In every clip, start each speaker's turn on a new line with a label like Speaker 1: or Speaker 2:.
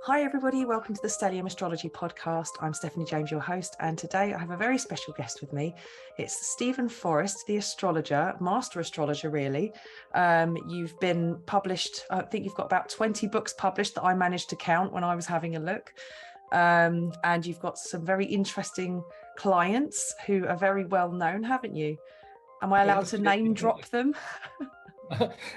Speaker 1: Hi everybody, welcome to the Stellium Astrology Podcast. I'm Stephanie James, your host, and today I have a very special guest with me. It's Steven Forrest, the astrologer, master astrologer really. You've been published, I think you've got about 20 books published that I managed to count when I was having a look. And you've got some very interesting clients who are very well known, haven't you? Am I allowed to name drop them?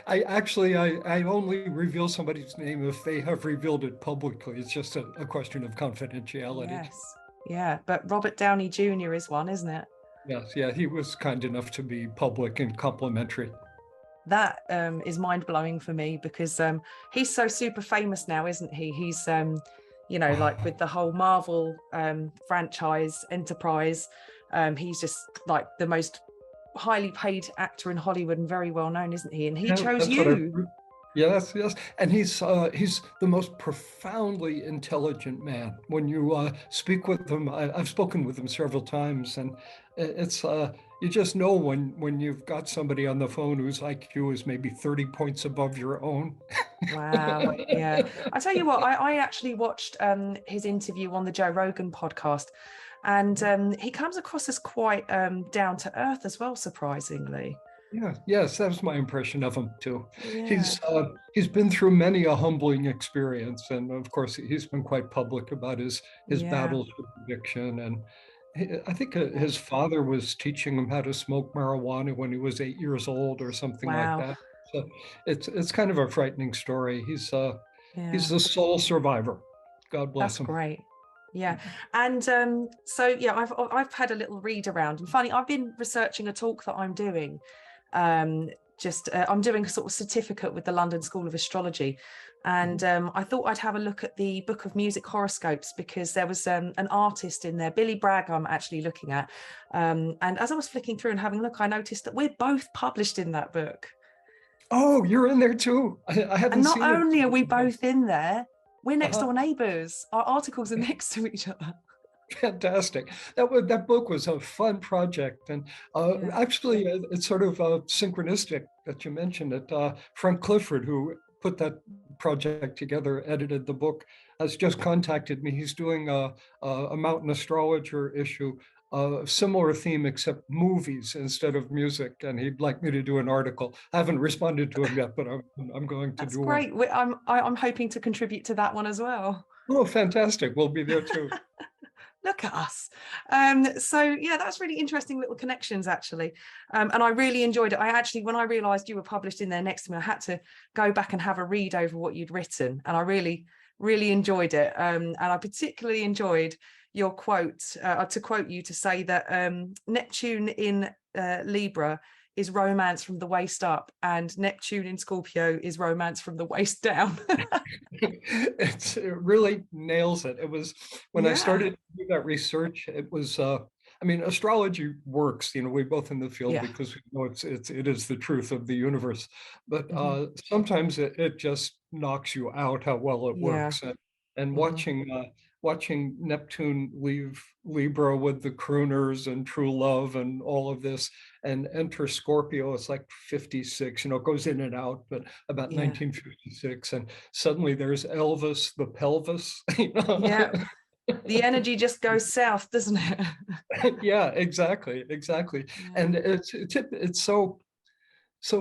Speaker 2: I only reveal somebody's name if they have revealed it publicly. It's just a question of confidentiality.
Speaker 1: Yes, yeah, but Robert Downey Jr. is one, isn't it?
Speaker 2: Yes, yeah, he was kind enough to be public and complimentary.
Speaker 1: That is mind-blowing for me because he's so super famous now, isn't he? He's like with the whole Marvel franchise enterprise, he's just like the most highly paid actor in Hollywood and very well known, isn't he? And he chose you.
Speaker 2: Yes. And he's the most profoundly intelligent man. When you speak with him, I've spoken with him several times, and it's you just know when you've got somebody on the phone whose IQ is maybe 30 points above your own.
Speaker 1: Wow. Yeah. I tell you what, I actually watched his interview on the Joe Rogan podcast, and he comes across as quite down to earth as well, surprisingly.
Speaker 2: Yes, that was my impression of him too.
Speaker 1: Yeah.
Speaker 2: He's been through many a humbling experience, and of course he's been quite public about his battles with addiction. And I think his father was teaching him how to smoke marijuana when he was 8 years old or something like that. So it's kind of a frightening story. He's the sole survivor. God bless him.
Speaker 1: That's great. Yeah. And I've had a little read around, and funny, I've been researching a talk that I'm doing. I'm doing a sort of certificate with the London School of Astrology, and I thought I'd have a look at the Book of Music horoscopes because there was an artist in there, Billy Bragg, I'm actually looking at, and as I was flicking through and having a look, I noticed that we're both published in that book.
Speaker 2: Oh, you're in there too. I haven't seen it.
Speaker 1: And not only are we both in there, we're next door neighbors. Our articles are next to each other.
Speaker 2: Fantastic. That book was a fun project. And actually, it's sort of synchronistic that you mentioned it. Frank Clifford, who put that project together, edited the book, has just contacted me. He's doing a Mountain Astrologer issue, a similar theme except movies instead of music, and he'd like me to do an article. I haven't responded to him yet, but I'm going to do
Speaker 1: great.
Speaker 2: one.
Speaker 1: I'm hoping to contribute to that one as well.
Speaker 2: Oh, fantastic. We'll be there too.
Speaker 1: Look at us. So yeah, that's really interesting little connections actually. And I really enjoyed it. I actually, when I realized you were published in there next to me, I had to go back and have a read over what you'd written. And I really, really enjoyed it. And I particularly enjoyed your quote, to quote you, to say that Neptune in Libra is romance from the waist up, and Neptune in Scorpio is romance from the waist down.
Speaker 2: It really nails it. It was when I started to do that research, it was astrology works, we both in the field because we know it is the truth of the universe, but sometimes it just knocks you out how well it works. And watching Neptune leave Libra with the crooners and true love and all of this, and enter Scorpio, it's like 56, it goes in and out, but about 1956, and suddenly there's Elvis, the pelvis.
Speaker 1: Yeah, the energy just goes south, doesn't it?
Speaker 2: Yeah, exactly. And it's so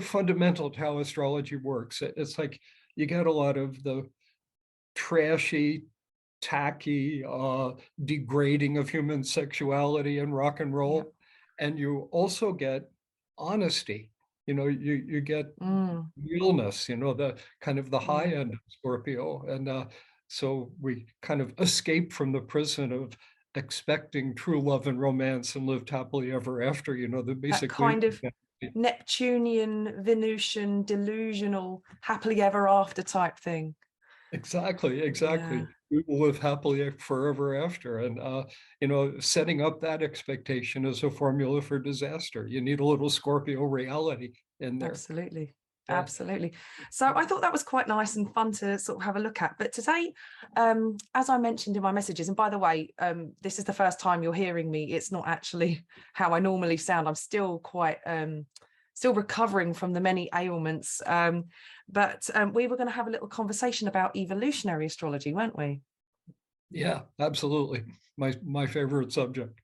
Speaker 2: fundamental to how astrology works. It's like you get a lot of the trashy, tacky, degrading of human sexuality and rock and roll, and you also get honesty. You get realness. The kind of the high end of Scorpio, and so we kind of escape from the prison of expecting true love and romance and lived happily ever after. The basic
Speaker 1: kind of Neptunian, Venusian, delusional, happily ever after type thing.
Speaker 2: Exactly. We will live happily forever after. And, setting up that expectation is a formula for disaster. You need a little Scorpio reality in there.
Speaker 1: Absolutely. So I thought that was quite nice and fun to sort of have a look at. But today, as I mentioned in my messages, and by the way, this is the first time you're hearing me. It's not actually how I normally sound. I'm still quite, still recovering from the many ailments. But we were going to have a little conversation about evolutionary astrology, weren't we?
Speaker 2: Yeah, absolutely. My favorite subject.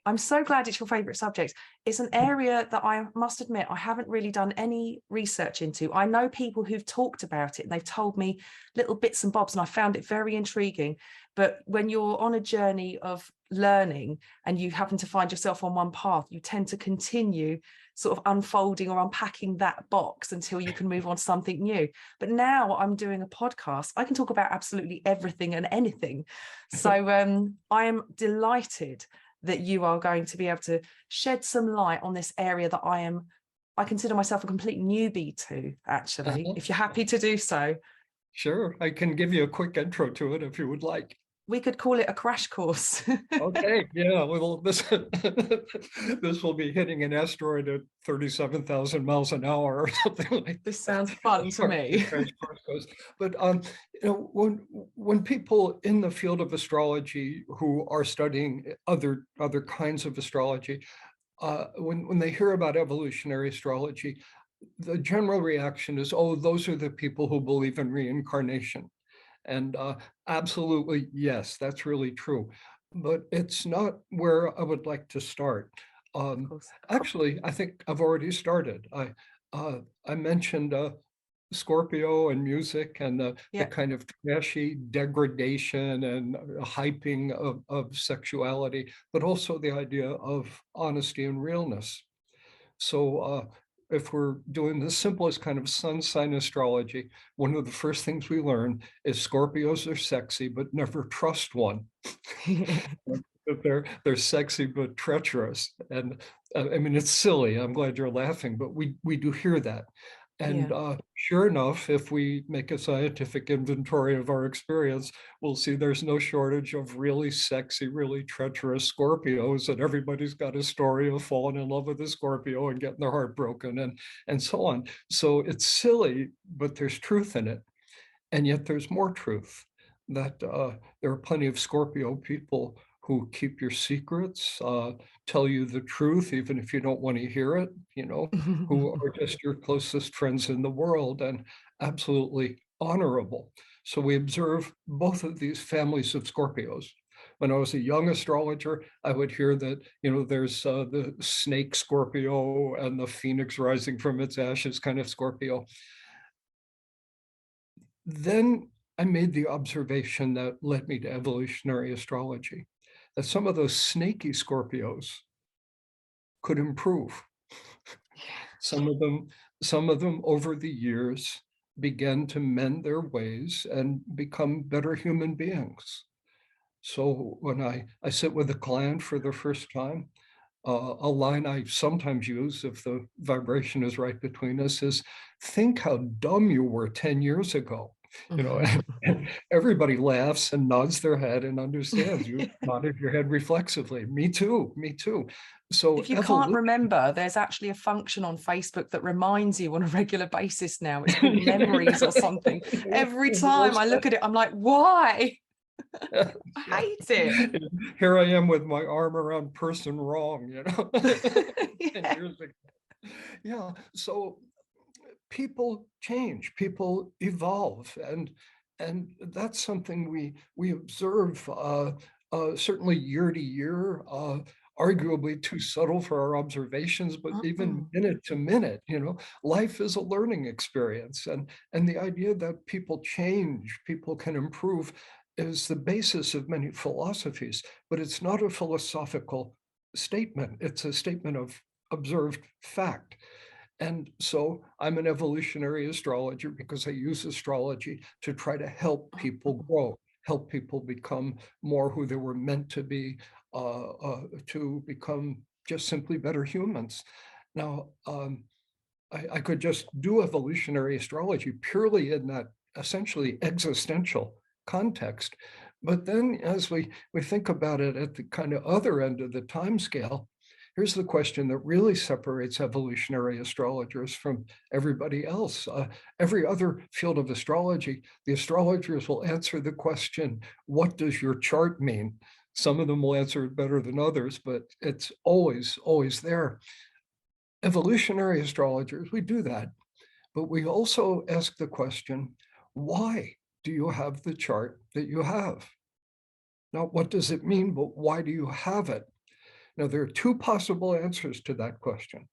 Speaker 1: I'm so glad it's your favorite subject. It's an area that I must admit I haven't really done any research into. I know people who've talked about it and they've told me little bits and bobs, and I found it very intriguing. But when you're on a journey of learning and you happen to find yourself on one path, you tend to continue sort of unfolding or unpacking that box until you can move on to something new. But now I'm doing a podcast, I can talk about absolutely everything and anything. So I am delighted that you are going to be able to shed some light on this area that I consider myself a complete newbie to, actually, if you're happy to do so.
Speaker 2: Sure, I can give you a quick intro to it if you would like.
Speaker 1: We could call it a crash course.
Speaker 2: Okay, yeah, well, this will be hitting an asteroid at 37,000 miles an hour or something like that.
Speaker 1: This sounds fun to me.
Speaker 2: But when people in the field of astrology who are studying other kinds of astrology, when they hear about evolutionary astrology, the general reaction is, oh, those are the people who believe in reincarnation. And absolutely, yes, that's really true. But it's not where I would like to start. Actually, I think I've already started. I mentioned Scorpio and music and the kind of trashy degradation and hyping of sexuality, but also the idea of honesty and realness. So if we're doing the simplest kind of sun sign astrology, one of the first things we learn is Scorpios are sexy, but never trust one. They're sexy but treacherous. And I mean, it's silly. I'm glad you're laughing, but we do hear that. And sure enough, if we make a scientific inventory of our experience, we'll see there's no shortage of really sexy, really treacherous Scorpios, and everybody's got a story of falling in love with a Scorpio and getting their heart broken and so on. So it's silly, but there's truth in it. And yet there's more truth, that there are plenty of Scorpio people who keep your secrets, tell you the truth, even if you don't want to hear it, who are just your closest friends in the world and absolutely honorable. So we observe both of these families of Scorpios. When I was a young astrologer, I would hear that, there's the snake Scorpio and the phoenix rising from its ashes kind of Scorpio. Then I made the observation that led me to evolutionary astrology, that some of those snaky Scorpios could improve. Some of them over the years began to mend their ways and become better human beings. So when I sit with a client for the first time, a line I sometimes use, if the vibration is right between us, is, think how dumb you were 10 years ago. And everybody laughs and nods their head and understands. You nodded your head reflexively. Me too. So
Speaker 1: if you can't remember, there's actually a function on Facebook that reminds you on a regular basis now. It's called memories or something. Every time I look at it, I'm like, why? I hate it.
Speaker 2: Here I am with my arm around person wrong, Yeah. So people change, people evolve, and that's something we observe certainly year to year, arguably too subtle for our observations, but even minute to minute, life is a learning experience, and the idea that people change, people can improve, is the basis of many philosophies, but it's not a philosophical statement. It's a statement of observed fact. And so I'm an evolutionary astrologer because I use astrology to try to help people grow, help people become more who they were meant to be, to become just simply better humans. Now, I could just do evolutionary astrology purely in that essentially existential context. But then as we think about it at the kind of other end of the time scale, here's the question that really separates evolutionary astrologers from everybody else. Every other field of astrology, the astrologers will answer the question, what does your chart mean? Some of them will answer it better than others, but it's always there. Evolutionary astrologers, we do that. But we also ask the question, why do you have the chart that you have? Not what does it mean, but why do you have it? Now, there are two possible answers to that question.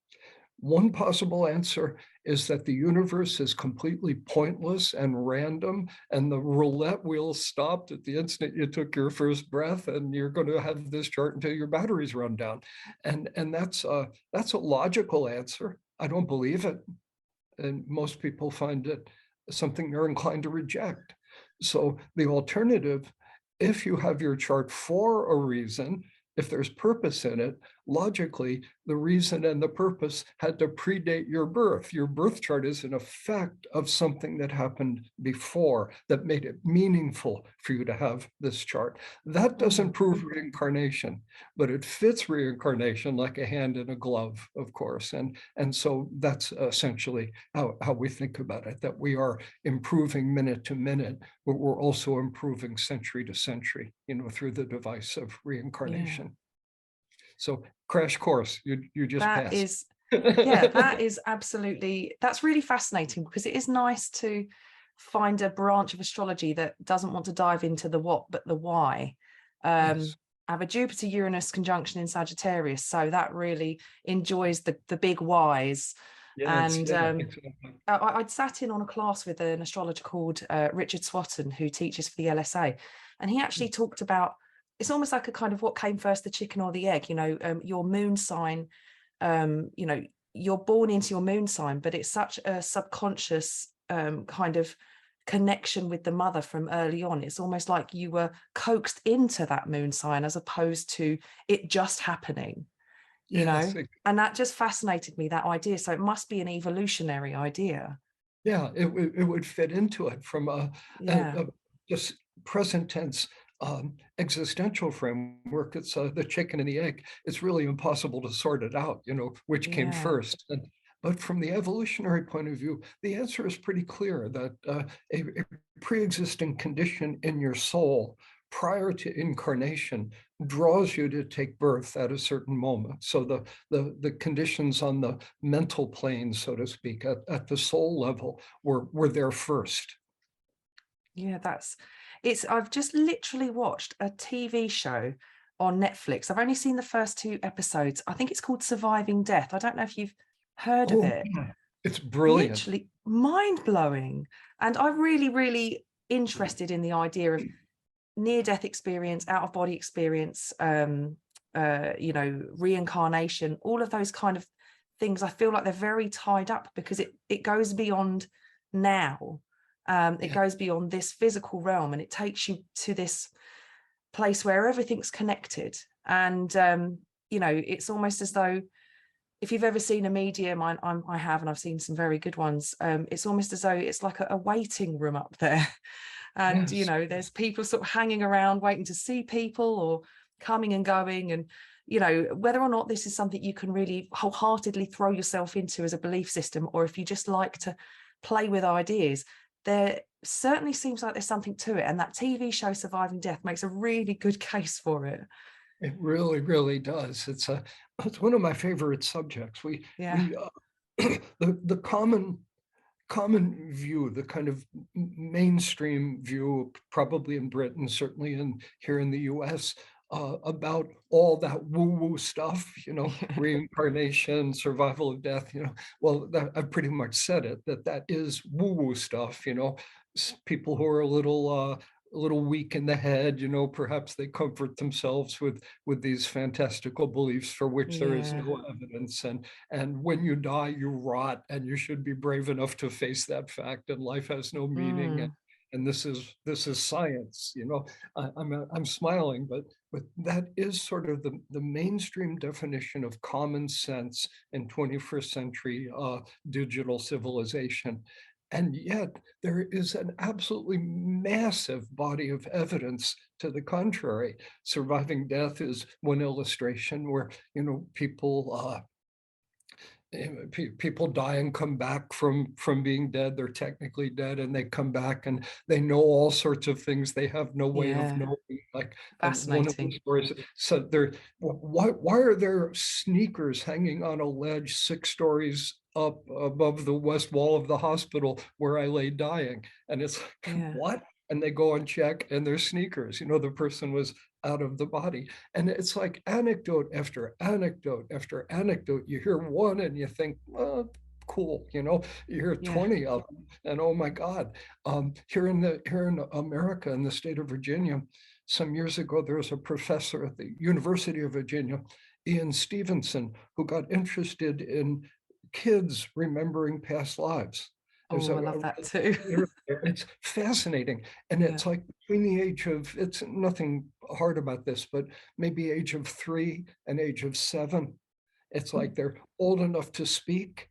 Speaker 2: One possible answer is that the universe is completely pointless and random, and the roulette wheel stopped at the instant you took your first breath, and you're going to have this chart until your batteries run down. And that's a logical answer. I don't believe it, and most people find it something they're inclined to reject. So the alternative, if you have your chart for a reason, if there's purpose in it, logically, the reason and the purpose had to predate your birth. Your birth chart is an effect of something that happened before that made it meaningful for you to have this chart. That doesn't prove reincarnation, but it fits reincarnation like a hand in a glove, of course. And so that's essentially how we think about it, that we are improving minute to minute, but we're also improving century to century, through the device of reincarnation.
Speaker 1: Yeah.
Speaker 2: So crash course, you just
Speaker 1: That
Speaker 2: passed.
Speaker 1: is, yeah, that is absolutely, that's really fascinating, because it is nice to find a branch of astrology that doesn't want to dive into the what, but the why.
Speaker 2: Yes.
Speaker 1: I have a Jupiter-Uranus conjunction in Sagittarius, so that really enjoys the big whys.
Speaker 2: Yes,
Speaker 1: And
Speaker 2: yeah, exactly.
Speaker 1: I'd sat in on a class with an astrologer called Richard Swatton, who teaches for the LSA, and he actually talked about, it's almost like a kind of what came first, the chicken or the egg, your moon sign, you're born into your moon sign, but it's such a subconscious kind of connection with the mother from early on. It's almost like you were coaxed into that moon sign as opposed to it just happening,
Speaker 2: Yes,
Speaker 1: and that just fascinated me, that idea. So it must be an evolutionary idea.
Speaker 2: yeah, it would fit into it from a just present tense existential framework. It's the chicken and the egg. It's really impossible to sort it out, which came
Speaker 1: Yeah.
Speaker 2: first. But from the evolutionary point of view, the answer is pretty clear, that a pre-existing condition in your soul prior to incarnation draws you to take birth at a certain moment. So the conditions on the mental plane, so to speak, at the soul level were there first.
Speaker 1: Yeah, I've just literally watched a TV show on Netflix. I've only seen the first 2 episodes. I think it's called Surviving Death. I don't know if you've heard of
Speaker 2: Oh,
Speaker 1: it.
Speaker 2: yeah. It's brilliant.
Speaker 1: Literally mind-blowing. And I'm really, really interested in the idea of near-death experience, out-of-body experience, reincarnation, all of those kind of things. I feel like they're very tied up, because it goes beyond now. It goes beyond this physical realm, and it takes you to this place where everything's connected. And it's almost as though, if you've ever seen a medium, I have, and I've seen some very good ones. It's almost as though it's like a waiting room up there. And,
Speaker 2: Yes.
Speaker 1: there's people sort of hanging around waiting to see people, or coming and going. And, whether or not this is something you can really wholeheartedly throw yourself into as a belief system, or if you just like to play with ideas, there certainly seems like there's something to it. And that TV show Surviving Death makes a really good case for it.
Speaker 2: It really, really does. It's one of my favorite subjects. The common view, the kind of mainstream view, probably in Britain, certainly here in the US, about all that woo-woo stuff, reincarnation, survival of death, well, I've pretty much said it, that is woo-woo stuff, people who are a little weak in the head, perhaps they comfort themselves with these fantastical beliefs for which there is no evidence. And when you die, you rot, and you should be brave enough to face that fact, and life has no meaning. And this is science, I'm smiling, but that is sort of the mainstream definition of common sense in 21st century digital civilization. And yet there is an absolutely massive body of evidence to the contrary. Surviving Death is one illustration where, people people die and come back from being dead. They're technically dead, and they come back and they know all sorts of things they have no way of knowing. Like one of the
Speaker 1: Fascinating.
Speaker 2: stories. So why are there sneakers hanging on a ledge 6 stories up above the west wall of the hospital where I lay dying? And it's like,
Speaker 1: Yeah.
Speaker 2: what? And they go and check, and they're sneakers. The person was out of the body. And it's like anecdote after anecdote after anecdote. You hear one and you think, well, cool. You hear 20 of them, and oh my God. Here in America, in the state of Virginia, some years ago, there was a professor at the University of Virginia, Ian Stevenson, who got interested in kids remembering past lives. There's
Speaker 1: Oh, I love that too.
Speaker 2: It's fascinating. And it's like between the age of, it's nothing hard about this, but maybe age of 3 and age of 7. It's like they're old enough to speak,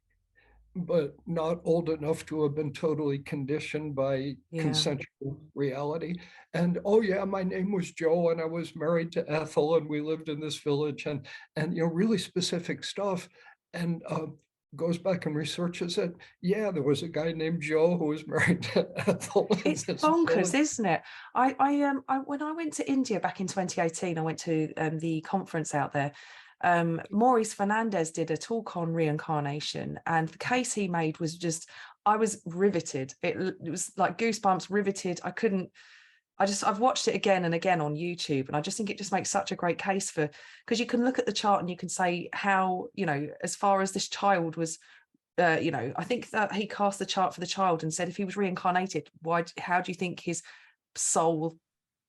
Speaker 2: but not old enough to have been totally conditioned by consensual reality. And oh yeah, my name was Joe, and I was married to Ethel, and we lived in this village, and really specific stuff. And goes back and researches it. Yeah, there was a guy named Joe who was married to Ethel.
Speaker 1: It's bonkers, isn't it? I when I went to India back in 2018, I went to the conference out there. Maurice Fernandez did a talk on reincarnation, and the case he made was just, I was riveted. It was like goosebumps, riveted. I've watched it again and again on YouTube, and I just think it just makes such a great case for, because you can look at the chart and you can say how, as far as this child was, I think that he cast the chart for the child and said, if he was reincarnated, how do you think his soul,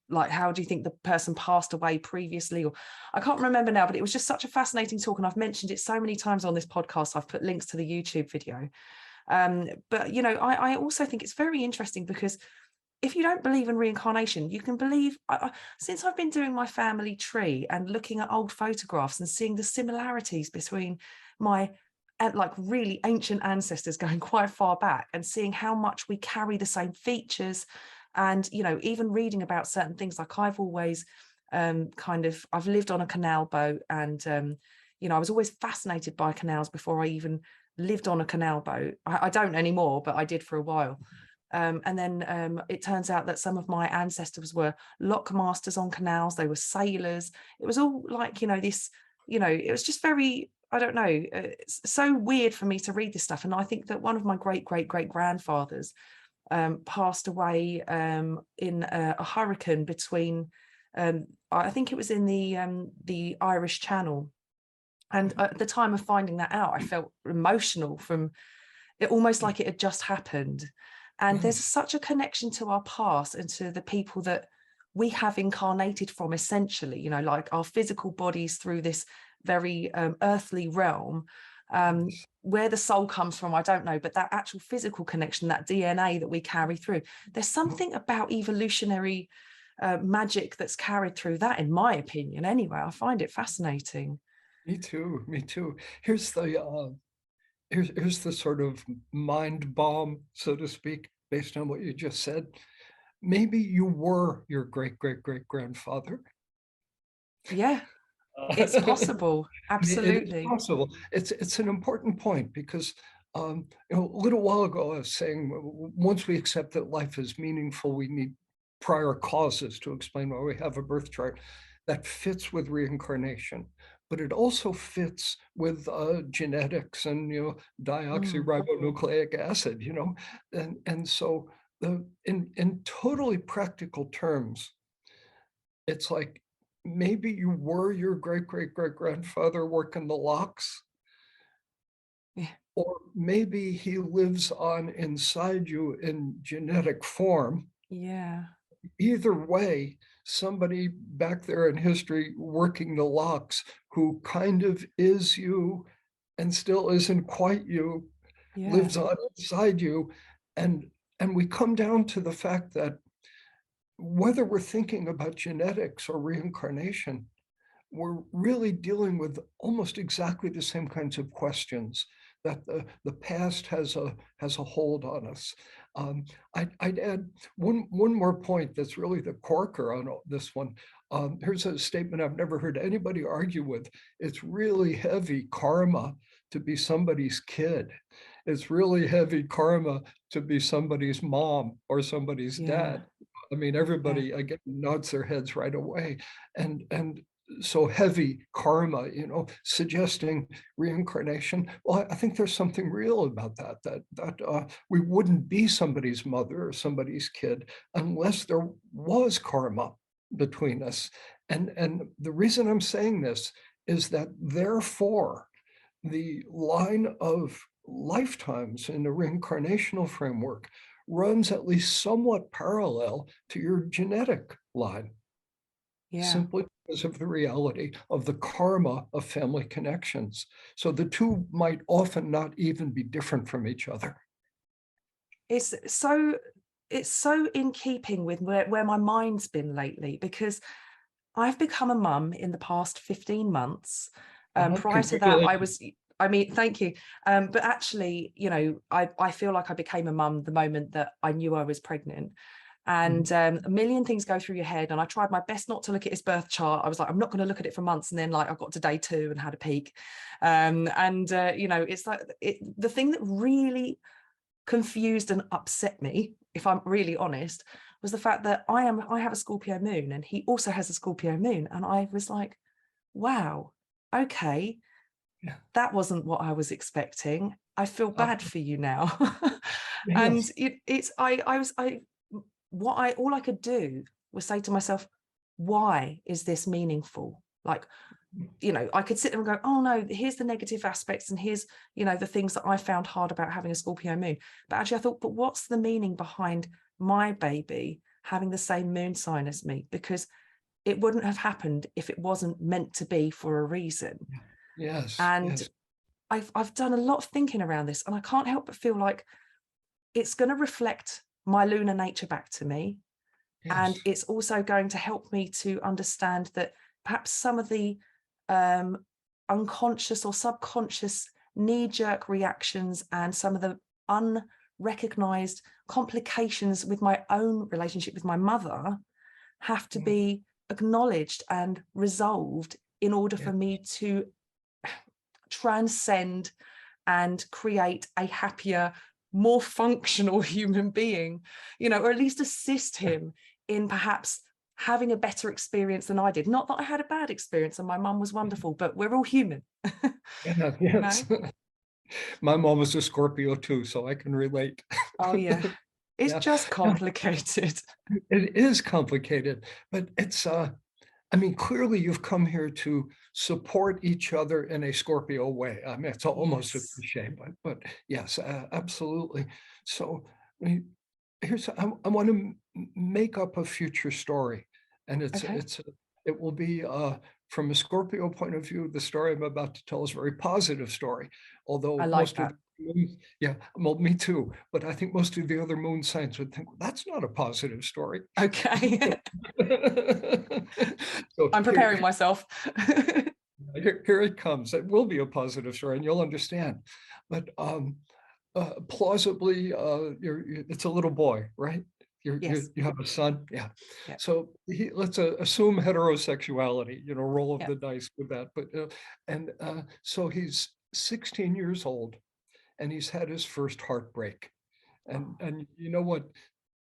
Speaker 1: like, how do you think the person passed away previously? Or I can't remember now, but it was just such a fascinating talk. And I've mentioned it so many times on this podcast. I've put links to the YouTube video. But, I also think it's very interesting, because if you don't believe in reincarnation, you can believe, since I've been doing my family tree and looking at old photographs and seeing the similarities between my like really ancient ancestors going quite far back, and seeing how much we carry the same features, and even reading about certain things. Like I've always I've lived on a canal boat, and I was always fascinated by canals before I even lived on a canal boat. I don't anymore, but I did for a while. And then it turns out that some of my ancestors were lock masters on canals. They were sailors. It was all like, this, it was just very, I don't know, it's so weird for me to read this stuff. And I think that one of my great grandfathers passed away in a hurricane between, I think it was in the Irish Channel. And at the time of finding that out, I felt emotional, from it, almost like it had just happened. And there's such a connection to our past and to the people that we have incarnated from, essentially, like our physical bodies through this very earthly realm. Where the soul comes from, I don't know, but that actual physical connection, that DNA that we carry through, there's something about evolutionary magic that's carried through that, in my opinion, anyway. I find it fascinating.
Speaker 2: Me too. Here's the sort of mind bomb, so to speak, based on what you just said. Maybe you were your great grandfather.
Speaker 1: Yeah, it's possible. Absolutely.
Speaker 2: It's possible. It's an important point, because a little while ago I was saying, once we accept that life is meaningful, we need prior causes to explain why we have a birth chart. That fits with reincarnation, but it also fits with genetics and deoxyribonucleic acid, and so in totally practical terms, it's like maybe you were your great grandfather working the locks, or maybe he lives on inside you in genetic form.
Speaker 1: Yeah.
Speaker 2: Either way, somebody back there in history working the locks who kind of is you and still isn't quite you, lives on inside you. And we come down to the fact that whether we're thinking about genetics or reincarnation, we're really dealing with almost exactly the same kinds of questions, that the past has a hold on us. I'd add one more point that's really the corker on this one. Here's a statement I've never heard anybody argue with. It's really heavy. Karma to be somebody's kid. It's really heavy karma to be somebody's mom or somebody's dad. I mean, everybody again nods their heads right away. And so heavy karma, suggesting reincarnation. Well, I think there's something real about that we wouldn't be somebody's mother or somebody's kid unless there was karma between us. And the reason I'm saying this is that therefore the line of lifetimes in the reincarnational framework runs at least somewhat parallel to your genetic line. Simply because of the reality of the karma of family connections. So the two might often not even be different from each other.
Speaker 1: It's so in keeping with where my mind's been lately, because I've become a mum in the past 15 months. Prior to that, thank you. But actually, I feel like I became a mum the moment that I knew I was pregnant. And a million things go through your head. And I tried my best not to look at his birth chart. I was like, I'm not going to look at it for months. And then I got to day 2 and had a peek. It's like the thing that really confused and upset me, if I'm really honest, was the fact that I have a Scorpio moon and he also has a Scorpio moon. And I was like, wow, okay, that wasn't what I was expecting. I feel bad for you now. And all I could do was say to myself, why is this meaningful? I could sit there and go, oh no, here's the negative aspects and here's, the things that I found hard about having a Scorpio moon. But actually I thought, but what's the meaning behind my baby having the same moon sign as me? Because it wouldn't have happened if it wasn't meant to be for a reason.
Speaker 2: Yes.
Speaker 1: And I've done a lot of thinking around this, and I can't help but feel like it's going to reflect my lunar nature back to me. And it's also going to help me to understand that perhaps some of the unconscious or subconscious knee-jerk reactions and some of the unrecognized complications with my own relationship with my mother have to be acknowledged and resolved in order for me to transcend and create a happier, more functional human being, or at least assist him in perhaps having a better experience than I did. Not that I had a bad experience and my mum was wonderful, but we're all human.
Speaker 2: Yes. My mom was a Scorpio too, so I can relate.
Speaker 1: Oh yeah. It's just complicated.
Speaker 2: It is complicated, but it's clearly you've come here to support each other in a Scorpio way. I mean, it's almost a cliche, but yes, absolutely. So I want to make up a future story, and it will be from a Scorpio point of view. The story I'm about to tell is a very positive story, although
Speaker 1: I like that.
Speaker 2: Well, me too. But I think most of the other moon signs would think, well, that's not a positive story.
Speaker 1: Okay.
Speaker 2: So
Speaker 1: I'm preparing myself.
Speaker 2: Here it comes. It will be a positive story, and you'll understand. But plausibly, it's a little boy, right? You have a son, So let's assume heterosexuality. Roll of the dice with that. But so he's 16 years old, and he's had his first heartbreak, and you know what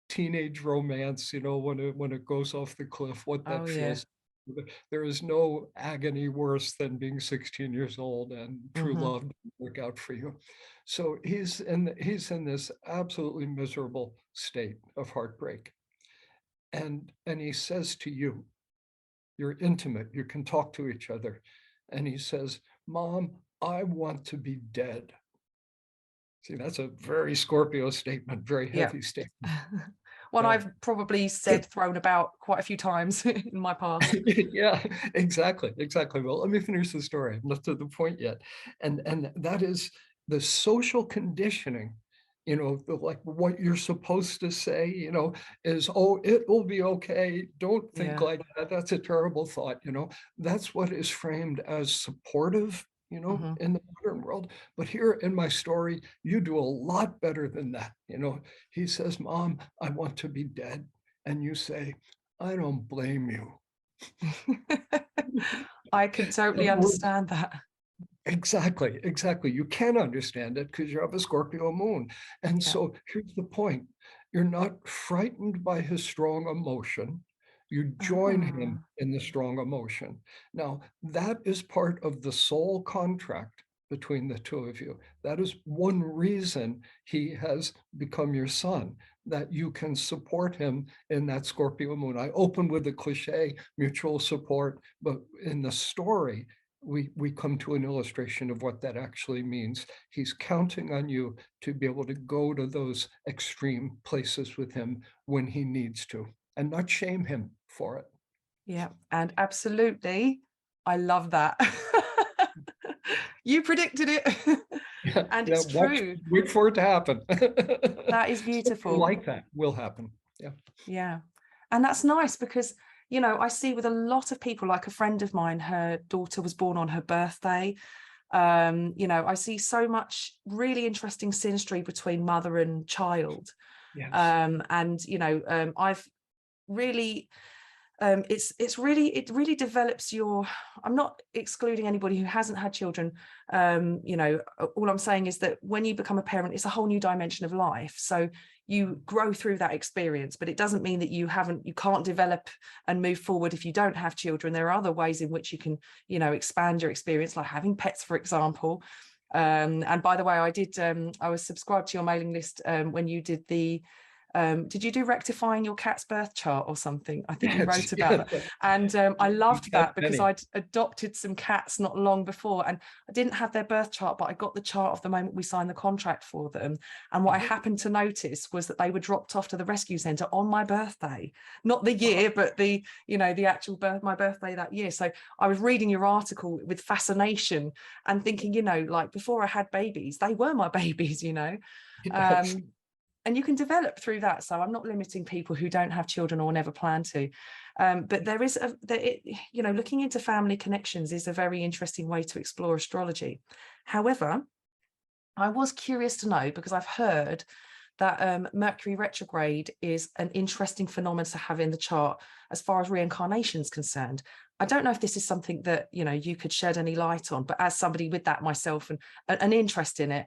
Speaker 2: teenage romance, when it goes off the cliff, what that feels. There is no agony worse than being 16 years old and true love didn't work out for you. So he's in this absolutely miserable state of heartbreak. And he says to you, you're intimate, you can talk to each other. And he says, Mom, I want to be dead. See, that's a very Scorpio statement, very heavy statement.
Speaker 1: One I've probably thrown about quite a few times in my past.
Speaker 2: Yeah, exactly. Well, let me finish the story. I'm not to the point yet. And that is the social conditioning, like what you're supposed to say, is, oh, it will be okay. Don't think like that. That's a terrible thought. That's what is framed as supportive, in the modern world. But here in my story, you do a lot better than that. He says, Mom, I want to be dead. And you say, I don't blame you.
Speaker 1: I can totally understand that.
Speaker 2: Exactly, exactly. You can understand it because you have a Scorpio moon. And
Speaker 1: Yeah.
Speaker 2: so here's the point. You're not frightened by his strong emotion. You join him
Speaker 1: Ah,
Speaker 2: in the strong emotion. Now, that is part of the soul contract between the two of you. That is one reason he has become your son, that you can support him in that Scorpio moon. I open with the cliche, mutual support, but in the story, we come to an illustration of what that actually means. He's counting on you to be able to go to those extreme places with him when he needs to, and not shame him for it.
Speaker 1: yeah. And absolutely, I love that. You predicted it.
Speaker 2: Yeah,
Speaker 1: And
Speaker 2: yeah.
Speaker 1: it's
Speaker 2: Watch,
Speaker 1: true.
Speaker 2: wait for it to happen.
Speaker 1: That is
Speaker 2: Something
Speaker 1: beautiful.
Speaker 2: like that will happen. Yeah.
Speaker 1: Yeah. And that's nice because, you know, I see with a lot of people, like a friend of mine, her daughter was born on her birthday. You know, I see so much really interesting synastry between mother and child.
Speaker 2: Yes.
Speaker 1: And, you know, I've really it really develops your, I'm not excluding anybody who hasn't had children. You know, all I'm saying is that when you become a parent, it's a whole new dimension of life, so you grow through that experience, but it doesn't mean that you can't develop and move forward if you don't have children. There are other ways in which you can, you know, expand your experience, like having pets, for example. And by the way, I was subscribed to your mailing list when you did you do rectifying your cat's birth chart or something? I think you
Speaker 2: Yes.
Speaker 1: wrote about that.
Speaker 2: Yes.
Speaker 1: And I loved
Speaker 2: Got
Speaker 1: that because
Speaker 2: many.
Speaker 1: I'd adopted some cats not long before, and I didn't have their birth chart, but I got the chart of the moment we signed the contract for them. And what I happened to notice was that they were dropped off to the rescue centre on my birthday, not the year, but the, you know, the actual my birthday that year. So I was reading your article with fascination and thinking, you know, like before I had babies, they were my babies, you know.
Speaker 2: Yes.
Speaker 1: Um, and you can develop through that. So I'm not limiting people who don't have children or never plan to. But there is you know, looking into family connections is a very interesting way to explore astrology. However, I was curious to know, because I've heard that Mercury retrograde is an interesting phenomenon to have in the chart as far as reincarnation is concerned. I don't know if this is something that, you know, you could shed any light on, but as somebody with that myself and an interest in it,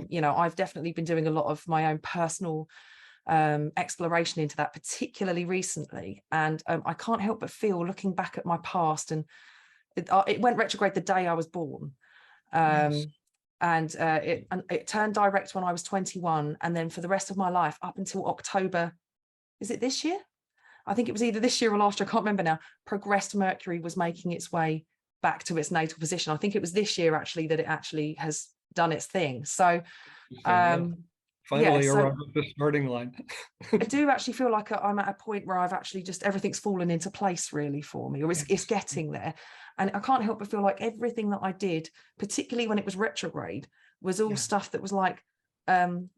Speaker 1: you know, I've definitely been doing a lot of my own personal exploration into that, particularly recently. And I can't help but feel, looking back at my past, and it went retrograde the day I was born.
Speaker 2: Yes.
Speaker 1: And it turned direct when I was 21, and then for the rest of my life up until October, is it this year? I think it was either this year or last year, I can't remember now. Progressed Mercury was making its way back to its natal position. I think it was this year actually that it actually has done its thing. So
Speaker 2: Yeah.
Speaker 1: yeah,
Speaker 2: Finally
Speaker 1: so
Speaker 2: arrived at the starting line.
Speaker 1: I do actually feel like I'm at a point where I've actually just, everything's fallen into place really for me, or it's
Speaker 2: Yes.
Speaker 1: getting there. And I can't help but feel like everything that I did, particularly when it was retrograde, was all
Speaker 2: Yeah.
Speaker 1: stuff that was like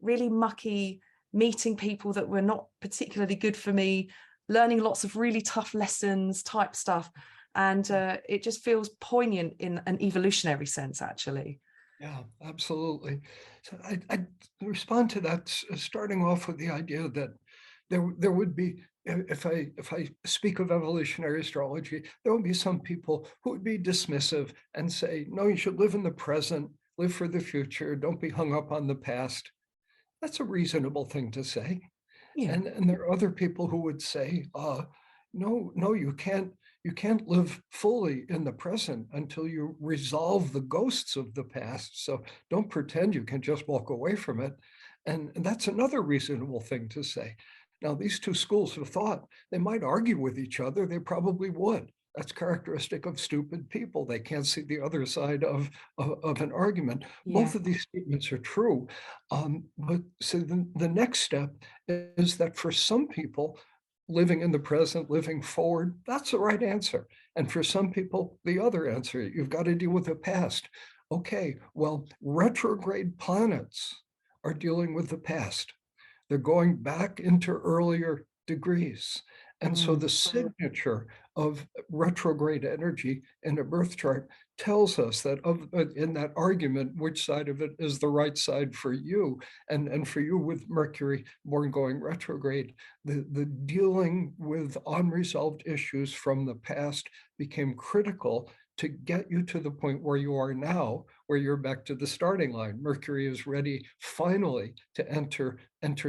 Speaker 1: really mucky, meeting people that were not particularly good for me, learning lots of really tough lessons type stuff. And it just feels poignant in an evolutionary sense, actually.
Speaker 2: Yeah, absolutely. So I respond to that, starting off with the idea that there would be, if I speak of evolutionary astrology, there would be some people who would be dismissive and say, no, you should live in the present, live for the future, don't be hung up on the past. That's a reasonable thing to say.
Speaker 1: Yeah.
Speaker 2: And there are other people who would say, no, you can't live fully in the present until you resolve the ghosts of the past. So don't pretend you can just walk away from it. And that's another reasonable thing to say. Now, these two schools of thought, they might argue with each other. They probably would. That's characteristic of stupid people. They can't see the other side of an argument.
Speaker 1: Yeah.
Speaker 2: Both of these statements are true. But so the next step is that for some people, living in the present, living forward, that's the right answer. And for some people, the other answer, you've got to deal with the past. Okay, well, retrograde planets are dealing with the past. They're going back into earlier degrees. And so the
Speaker 1: Mm.
Speaker 2: signature of retrograde energy in a birth chart tells us that in that argument, which side of it is the right side for you. And for you with Mercury born going retrograde, the dealing with unresolved issues from the past became critical to get you to the point where you are now, where you're back to the starting line. Mercury is ready finally to enter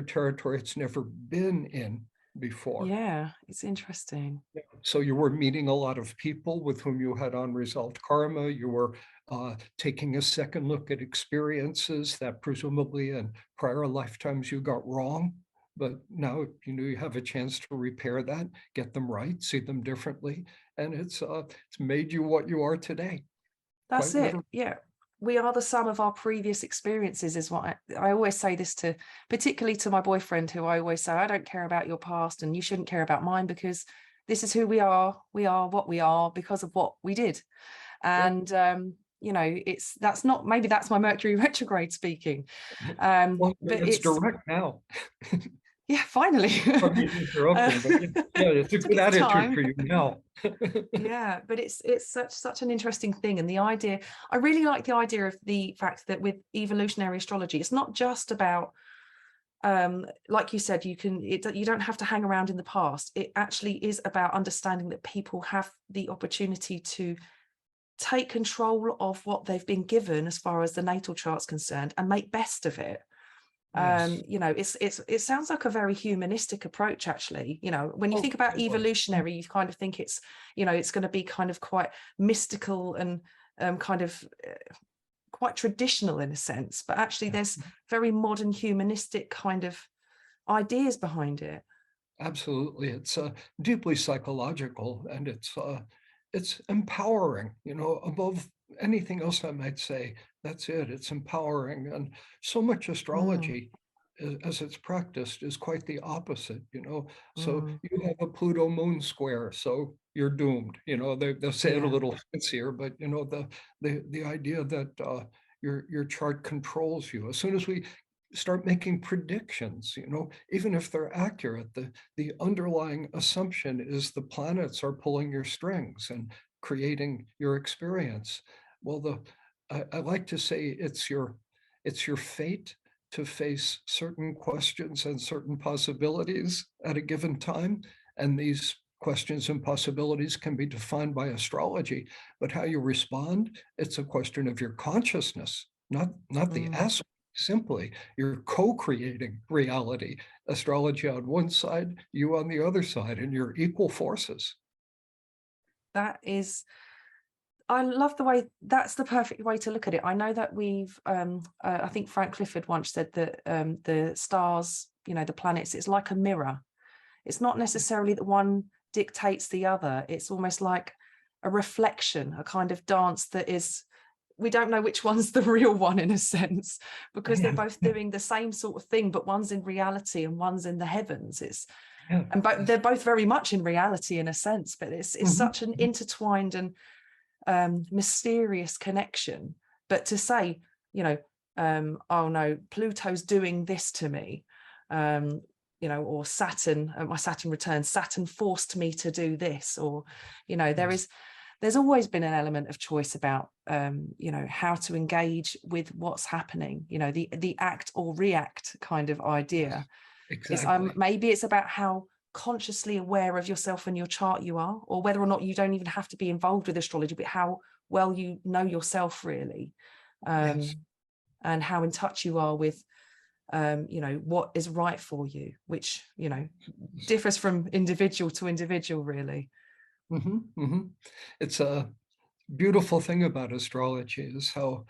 Speaker 2: territory it's never been in before.
Speaker 1: Yeah, it's interesting.
Speaker 2: So you were meeting a lot of people with whom you had unresolved karma. You were taking a second look at experiences that presumably in prior lifetimes you got wrong. But now you have a chance to repair that, get them right, see them differently, and it's made you what you are today.
Speaker 1: That's
Speaker 2: Quite
Speaker 1: it.
Speaker 2: literally.
Speaker 1: Yeah. We are the sum of our previous experiences, is what I always say this to, particularly to my boyfriend, who I always say, I don't care about your past and you shouldn't care about mine, because this is who we are. We are what we are because of what we did. And, that's not, maybe that's my Mercury retrograde speaking.
Speaker 2: Well,
Speaker 1: But
Speaker 2: it's direct now.
Speaker 1: yeah, finally.
Speaker 2: But yeah, it's a
Speaker 1: took
Speaker 2: good
Speaker 1: its
Speaker 2: attitude
Speaker 1: time.
Speaker 2: for you now.
Speaker 1: Yeah, but it's such an interesting thing. And the idea, I really like the idea of the fact that with evolutionary astrology, it's not just about like you said, you don't have to hang around in the past. It actually is about understanding that people have the opportunity to take control of what they've been given as far as the natal chart's concerned and make best of it.
Speaker 2: Yes.
Speaker 1: It sounds like a very humanistic approach, actually. When you think about
Speaker 2: Oh,
Speaker 1: evolutionary, you kind of think it's going to be kind of quite mystical and kind of quite traditional in a sense, but actually there's very modern humanistic kind of ideas behind it.
Speaker 2: absolutely. It's deeply psychological, and it's empowering, above anything else I might say. That's it. It's empowering. And so much astrology, as it's practiced, is quite the opposite, So you have a Pluto moon square, so you're doomed. They'll say it a little fancier, but the idea that your chart controls you. As soon as we start making predictions, even if they're accurate, the underlying assumption is the planets are pulling your strings and creating your experience. Well, I like to say it's your fate to face certain questions and certain possibilities at a given time. And these questions and possibilities can be defined by astrology, but how you respond, it's a question of your consciousness, not the aspect. Simply, you're co-creating reality. Astrology on one side, you on the other side, and you're equal forces.
Speaker 1: I love the way, that's the perfect way to look at it. I know that I think Frank Clifford once said that the stars, the planets, it's like a mirror. It's not necessarily that one dictates the other. It's almost like a reflection, a kind of dance that is, we don't know which one's the real one in a sense, because they're both doing the same sort of thing, but one's in reality and one's in the heavens. They're both very much in reality in a sense, but it's such an intertwined and mysterious connection. But to say, oh no, Pluto's doing this to me, or Saturn, my Saturn returns, Saturn forced me to do this, or there's always been an element of choice about how to engage with what's happening, the act or react kind of idea.
Speaker 2: Exactly.
Speaker 1: Maybe it's about how consciously aware of yourself and your chart you are, or whether or not you don't even have to be involved with astrology, but how well you know yourself really,
Speaker 2: Yes.
Speaker 1: and how in touch you are with what is right for you, which differs from individual to individual really.
Speaker 2: It's a beautiful thing about astrology is how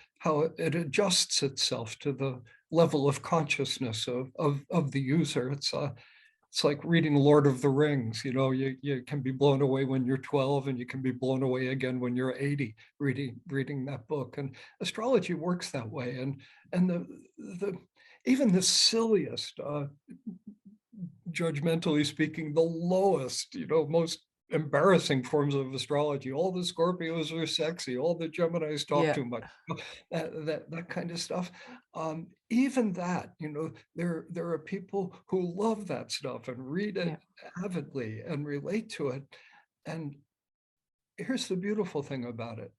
Speaker 2: it adjusts itself to the level of consciousness of the user. It's like reading Lord of the Rings. You can be blown away when you're 12, and you can be blown away again when you're 80 reading that book. And astrology works that way. And the even the silliest, judgmentally speaking, the lowest, most embarrassing forms of astrology. All the Scorpios are sexy. All the Geminis talk too much. That kind of stuff. Even that, there are people who love that stuff and read it avidly and relate to it. And here's the beautiful thing about it.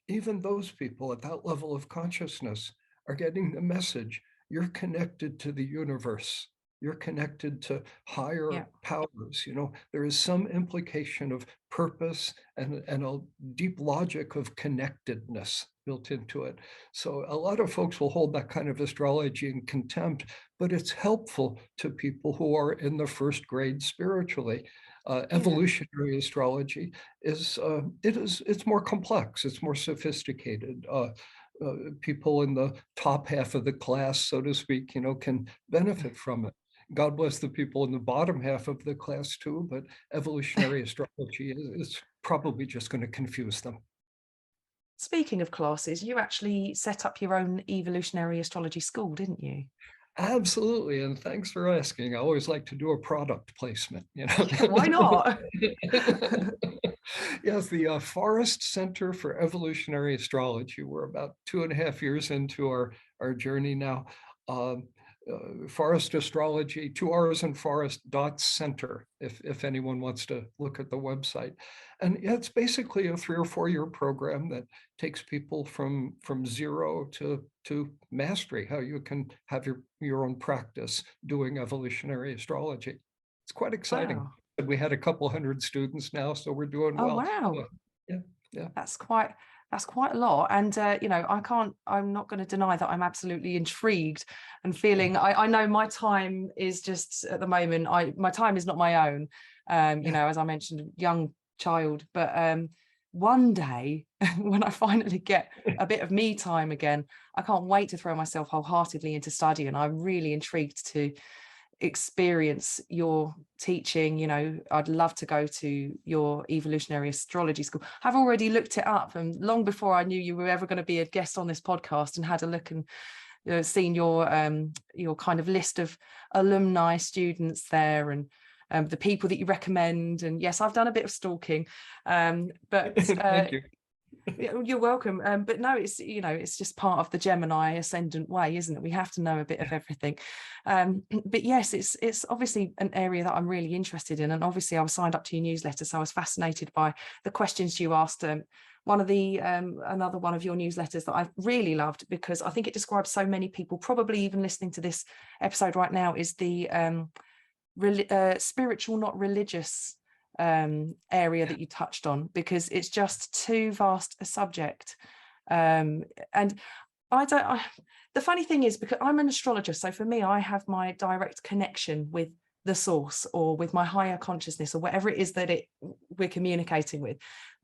Speaker 2: Even those people at that level of consciousness are getting the message: you're connected to the universe. you're connected to higher
Speaker 1: Yeah.
Speaker 2: powers. There is some implication of purpose and a deep logic of connectedness built into it. So a lot of folks will hold that kind of astrology in contempt, but it's helpful to people who are in the first grade spiritually. Evolutionary astrology it's more complex, it's more sophisticated. People in the top half of the class, so to speak, can benefit from it. God bless the people in the bottom half of the class too, but evolutionary astrology is probably just going to confuse them.
Speaker 1: Speaking of classes, you actually set up your own evolutionary astrology school, didn't you?
Speaker 2: Absolutely, and thanks for asking. I always like to do a product placement.
Speaker 1: Yeah, why not?
Speaker 2: Yes, the Forrest Center for Evolutionary Astrology. We're about 2.5 years into our journey now. Forrest Astrology, 2Rs and Forrest.center, if anyone wants to look at the website. And yeah, it's basically a 3 or 4 year program that takes people from zero to mastery, how you can have your own practice doing evolutionary astrology. It's quite exciting.
Speaker 1: Wow.
Speaker 2: We had a couple hundred students now, so we're doing
Speaker 1: Oh,
Speaker 2: well.
Speaker 1: wow.
Speaker 2: Yeah.
Speaker 1: That's quite a lot. And, I'm not going to deny that I'm absolutely intrigued and feeling, I know my time is just at the moment, my time is not my own, as I mentioned, young child, but one day when I finally get a bit of me time again, I can't wait to throw myself wholeheartedly into study. And I'm really intrigued to experience your teaching. I'd love to go to your evolutionary astrology school. I've already looked it up, and long before I knew you were ever going to be a guest on this podcast, and had a look and seen your kind of list of alumni students there, and the people that you recommend. And yes, I've done a bit of stalking, but
Speaker 2: Thank you.
Speaker 1: you're welcome. But no, it's just part of the Gemini ascendant way, isn't it? We have to know a bit of everything. But yes, it's obviously an area that I'm really interested in. And obviously I was signed up to your newsletter, so I was fascinated by the questions you asked. Another one of your newsletters that I've really loved, because I think it describes so many people, probably even listening to this episode right now, is the spiritual, not religious area that you touched on, because it's just too vast a subject. And the funny thing is, because I'm an astrologer, so for me, I have my direct connection with the source, or with my higher consciousness, or whatever it is that we're communicating with.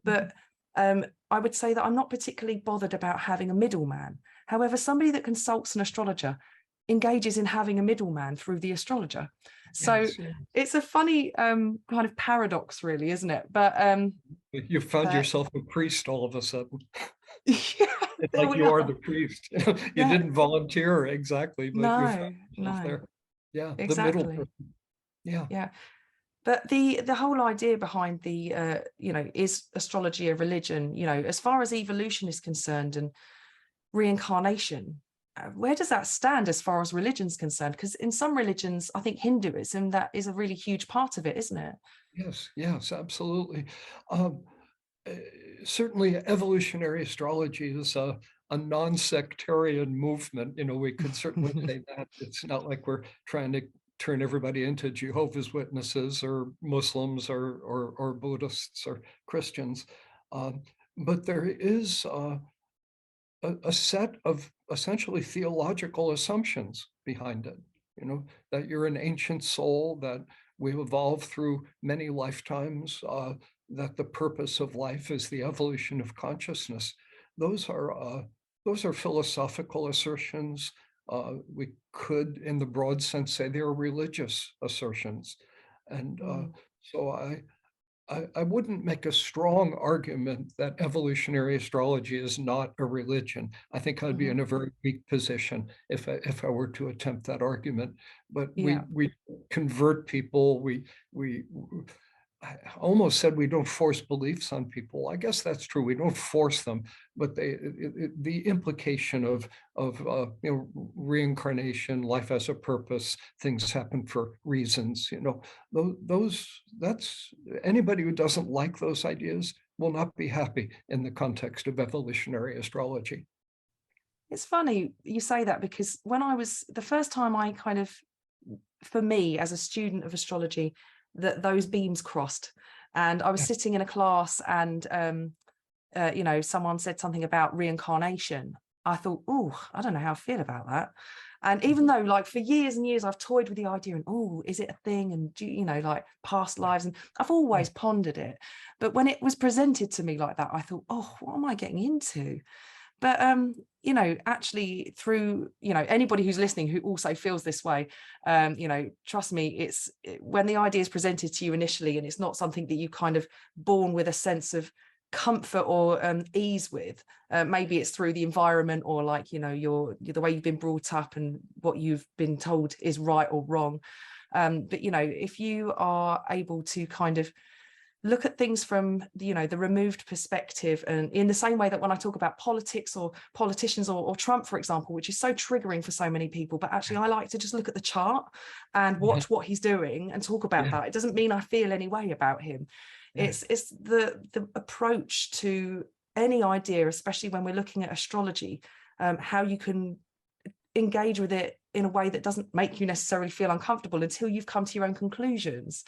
Speaker 1: But I would say that I'm not particularly bothered about having a middleman. However, somebody that consults an astrologer engages in having a middleman through the astrologer. So
Speaker 2: Yes.
Speaker 1: it's a funny kind of paradox, really, isn't it? But
Speaker 2: you found yourself a priest all of a sudden.
Speaker 1: Yeah,
Speaker 2: it's like you are the priest. You didn't volunteer exactly, but you found yourself there. Yeah,
Speaker 1: exactly.
Speaker 2: the middle person.
Speaker 1: Yeah. But the whole idea behind the is astrology a religion? As far as evolution is concerned and reincarnation, where does that stand as far as religion's concerned? Because in some religions, I think Hinduism, that is a really huge part of it, isn't it?
Speaker 2: Yes, absolutely. Certainly, evolutionary astrology is a non-sectarian movement. We could certainly say that. It's not like we're trying to turn everybody into Jehovah's Witnesses or Muslims or Buddhists or Christians. But there is a set of essentially theological assumptions behind it, that you're an ancient soul, that we've evolved through many lifetimes, that the purpose of life is the evolution of consciousness. Those are philosophical assertions. We could, in the broad sense, say they're religious assertions. And so I wouldn't make a strong argument that evolutionary astrology is not a religion. I think I'd be in a very weak position if I were to attempt that argument. But we convert people. I almost said we don't force beliefs on people. I guess that's true. We don't force them, but the implication of reincarnation, life as a purpose, things happen for reasons. That's anybody who doesn't like those ideas will not be happy in the context of evolutionary astrology.
Speaker 1: It's funny you say that, because when the first time I kind of for me as a student of astrology, that those beams crossed. And I was sitting in a class and, you know, someone said something about reincarnation. I thought, oh, I don't know how I feel about that. And even though, like, for years and years, I've toyed with the idea and, oh, is it a thing? And, do you know, like past lives. And I've always pondered it. But when it was presented to me like that, I thought, oh, what am I getting into? But, you know, actually through, you know, anybody who's listening who also feels this way, you know, trust me, when the idea is presented to you initially and it's not something that you kind of born with a sense of comfort or ease with, maybe it's through the environment or, like, you know, the way you've been brought up and what you've been told is right or wrong. But, you know, if you are able to kind of look at things from, you know, the removed perspective, and in the same way that when I talk about politics or politicians or Trump, for example, which is so triggering for so many people, but actually I like to just look at the chart and watch what he's doing and talk about that. It doesn't mean I feel any way about him. It's the approach to any idea, especially when we're looking at astrology, how you can engage with it in a way that doesn't make you necessarily feel uncomfortable until you've come to your own conclusions.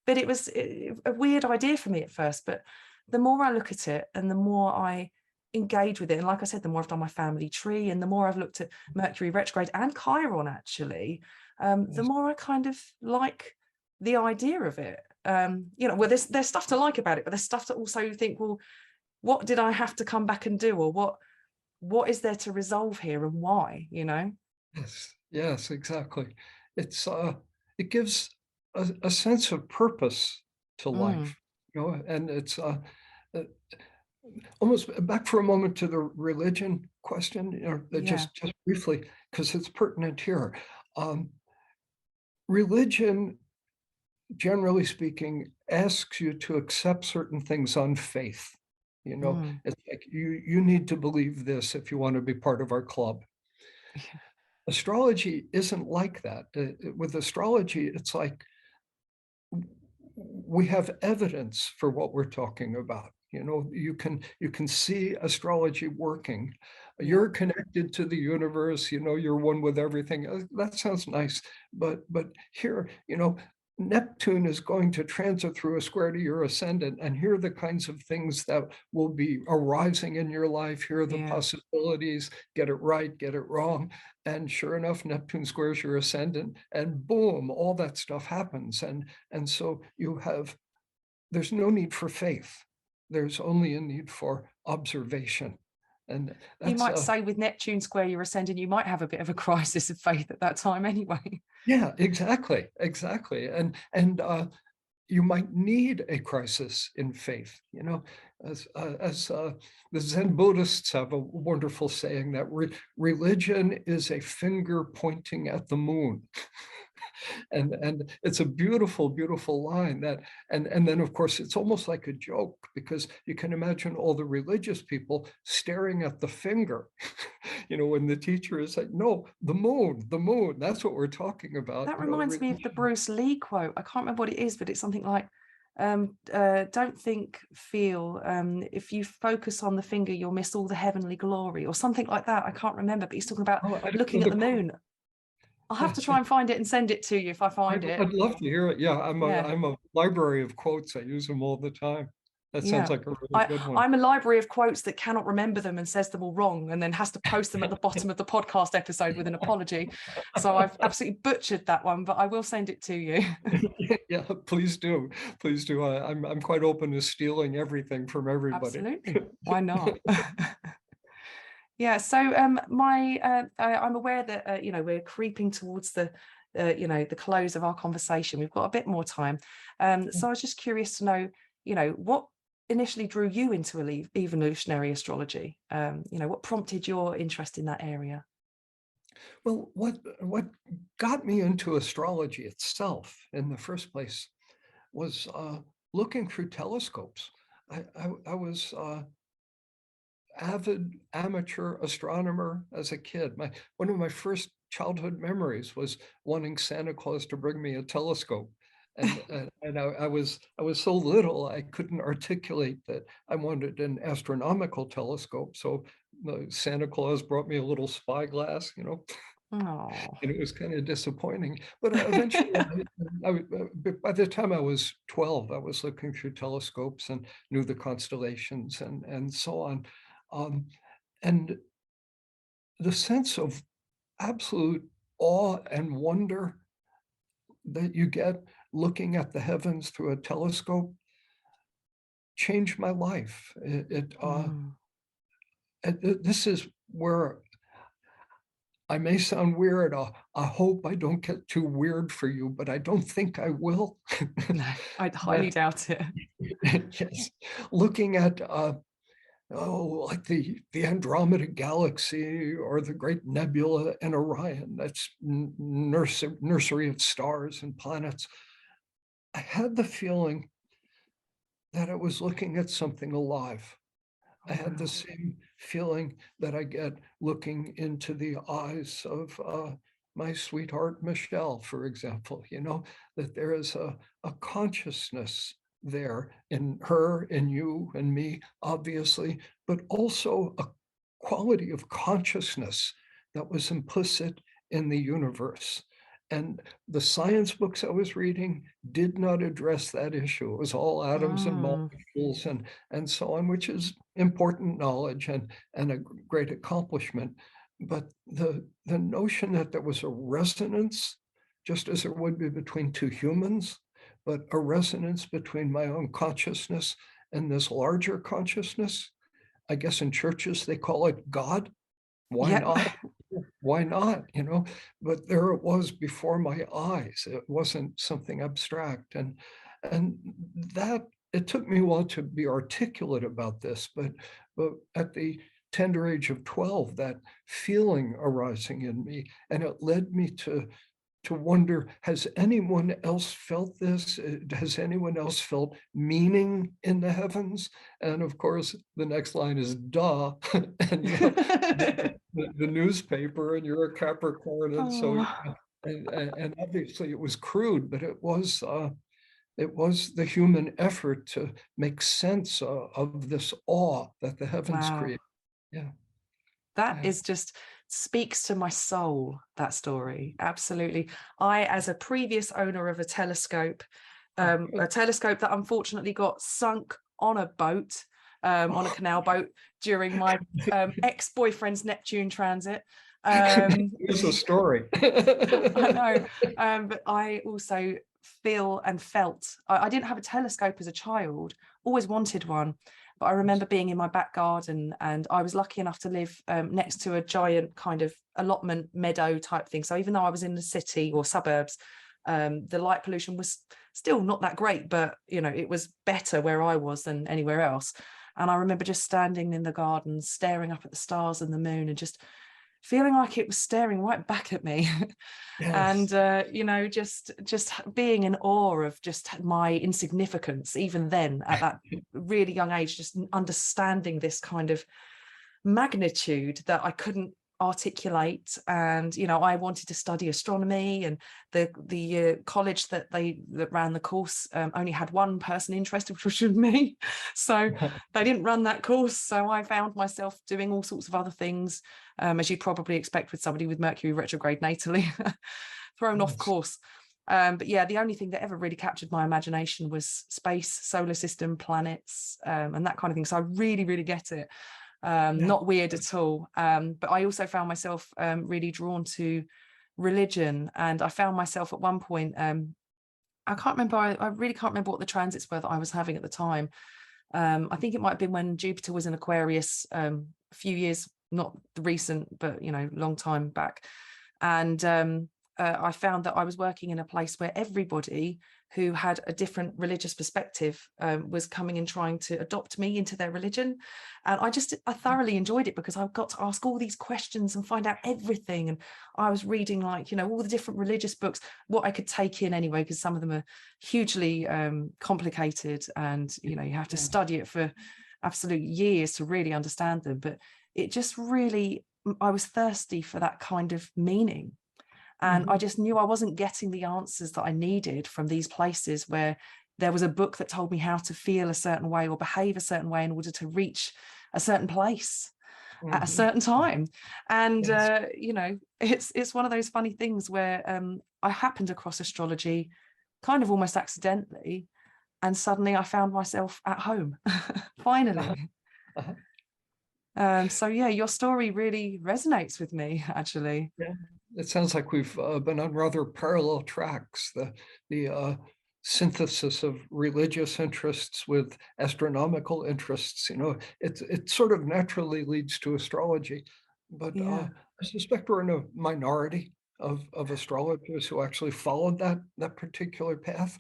Speaker 1: But it was a weird idea for me at first, but the more I look at it and the more I engage with it, and like I said, the more I've done my family tree and the more I've looked at Mercury retrograde and Chiron, actually, the more I kind of like the idea of it. You know, well, there's stuff to like about it, but there's stuff to also think, well, what did I have to come back and do, or what is there to resolve here and why, you know?
Speaker 2: Yes, exactly. It gives a sense of purpose to life, you know, and it's almost back for a moment to the religion question, you know, just briefly, because it's pertinent here. Religion, generally speaking, asks you to accept certain things on faith. You know, it's like you need to believe this if you want to be part of our club. Astrology isn't like that. With astrology, it's like we have evidence for what we're talking about. You know, you can see astrology working. You're connected to the universe, you know, you're one with everything. That sounds nice, but here, you know, Neptune is going to transit through a square to your ascendant, and here are the kinds of things that will be arising in your life. Here are the possibilities, get it right, get it wrong. And sure enough, Neptune squares your ascendant, and boom, all that stuff happens. And so there's no need for faith. There's only a need for observation. And
Speaker 1: you might say with Neptune square your ascendant, you might have a bit of a crisis of faith at that time anyway.
Speaker 2: Yeah, exactly. And you might need a crisis in faith. You know, as the Zen Buddhists have a wonderful saying that religion is a finger pointing at the moon. And it's a beautiful, beautiful line that, and then of course it's almost like a joke, because you can imagine all the religious people staring at the finger, you know, when the teacher is like, no, the moon, that's what we're talking about.
Speaker 1: That reminds me of the Bruce Lee quote. I can't remember what it is, but it's something like, don't think, feel, if you focus on the finger, you'll miss all the heavenly glory, or something like that. I can't remember, but he's talking about looking at the moon. I'll have to try and find it and send it to you if I find it.
Speaker 2: I'd love to hear it. Yeah, I'm a library of quotes. I use them all the time. That sounds like a really good one.
Speaker 1: I'm a library of quotes that cannot remember them and says them all wrong, and then has to post them at the bottom of the podcast episode with an apology. So I've absolutely butchered that one, but I will send it to you.
Speaker 2: Yeah, please do. Please do. I'm quite open to stealing everything from everybody.
Speaker 1: Absolutely. Why not? Yeah, so I'm aware that you know, we're creeping towards the you know, the close of our conversation. We've got a bit more time, so I was just curious to know, you know, what initially drew you into evolutionary astrology. You know, what prompted your interest in that area?
Speaker 2: Well, what got me into astrology itself in the first place was looking through telescopes. I was avid amateur astronomer as a kid. One of my first childhood memories was wanting Santa Claus to bring me a telescope. And I was so little, I couldn't articulate that I wanted an astronomical telescope. So Santa Claus brought me a little spyglass, you know.
Speaker 1: Oh.
Speaker 2: And it was kind of disappointing. But eventually, by the time I was 12, I was looking through telescopes and knew the constellations and so on. And the sense of absolute awe and wonder that you get looking at the heavens through a telescope changed my life. This is where I may sound weird. I hope I don't get too weird for you, but I don't think I will.
Speaker 1: No, I highly doubt it.
Speaker 2: Yes, looking at like the Andromeda Galaxy or the Great Nebula in Orion, that's nursery of stars and planets. I had the feeling that I was looking at something alive. I had the same feeling that I get looking into the eyes of my sweetheart, Michelle, for example, that there is a consciousness there in her, in you, and me, obviously, but also a quality of consciousness that was implicit in the universe. And the science books I was reading did not address that issue. It was all atoms and molecules and so on, which is important knowledge and a great accomplishment. But the notion that there was a resonance, just as there would be between two humans, but a resonance between my own consciousness and this larger consciousness, I guess in churches they call it God. Why not? Why not? But there it was before my eyes. It wasn't something abstract. And that it took me a while to be articulate about this, but at the tender age of 12, that feeling arising in me, and it led me to wonder, has anyone else felt this? Has anyone else felt meaning in the heavens? And of course, the next line is duh. And the newspaper, and you're a Capricorn, and so and obviously it was crude, but it was the human effort to make sense of this awe that the heavens create. Yeah.
Speaker 1: That is just speaks to my soul, that story. Absolutely. I, as a previous owner of a telescope that unfortunately got sunk on a boat, on a canal boat during my ex-boyfriend's Neptune transit.
Speaker 2: Here's a story.
Speaker 1: I know. But I also feel and felt, I didn't have a telescope as a child, always wanted one. But I remember being in my back garden, and I was lucky enough to live next to a giant kind of allotment meadow type thing. So even though I was in the city or suburbs, the light pollution was still not that great, but it was better where I was than anywhere else. And I remember just standing in the garden, staring up at the stars and the moon, and just feeling like it was staring right back at me. Yes. And just being in awe of just my insignificance, even then at that really young age, just understanding this kind of magnitude that I couldn't articulate. And I wanted to study astronomy, and the college that ran the course only had one person interested, which was me. So they didn't run that course, so I found myself doing all sorts of other things, as you'd probably expect with somebody with Mercury retrograde natally, thrown off course. But yeah, the only thing that ever really captured my imagination was space, solar system, planets, and that kind of thing. So I really, really get it. Not weird at all. But I also found myself really drawn to religion. And I found myself at one point, I can't remember, I really can't remember what the transits were that I was having at the time. I think it might have been when Jupiter was in Aquarius, a few years, not recent, but, long time back. And I found that I was working in a place where everybody who had a different religious perspective was coming and trying to adopt me into their religion. And I thoroughly enjoyed it, because I got to ask all these questions and find out everything. And I was reading all the different religious books, what I could take in anyway, because some of them are hugely complicated, and you have to study it for absolute years to really understand them. But it just really, I was thirsty for that kind of meaning. And I just knew I wasn't getting the answers that I needed from these places where there was a book that told me how to feel a certain way or behave a certain way in order to reach a certain place. at a certain time. And
Speaker 2: Yes.
Speaker 1: you know, it's one of those funny things where I happened across astrology kind of almost accidentally, and suddenly I found myself at home
Speaker 2: Uh-huh.
Speaker 1: finally.
Speaker 2: Uh-huh.
Speaker 1: So yeah, your story really resonates with me, actually.
Speaker 2: Yeah, it sounds like we've been on rather parallel tracks. The synthesis of religious interests with astronomical interests. You know, it sort of naturally leads to astrology, but
Speaker 1: Yeah.
Speaker 2: I suspect we're in a minority of astrologers who actually followed that particular path.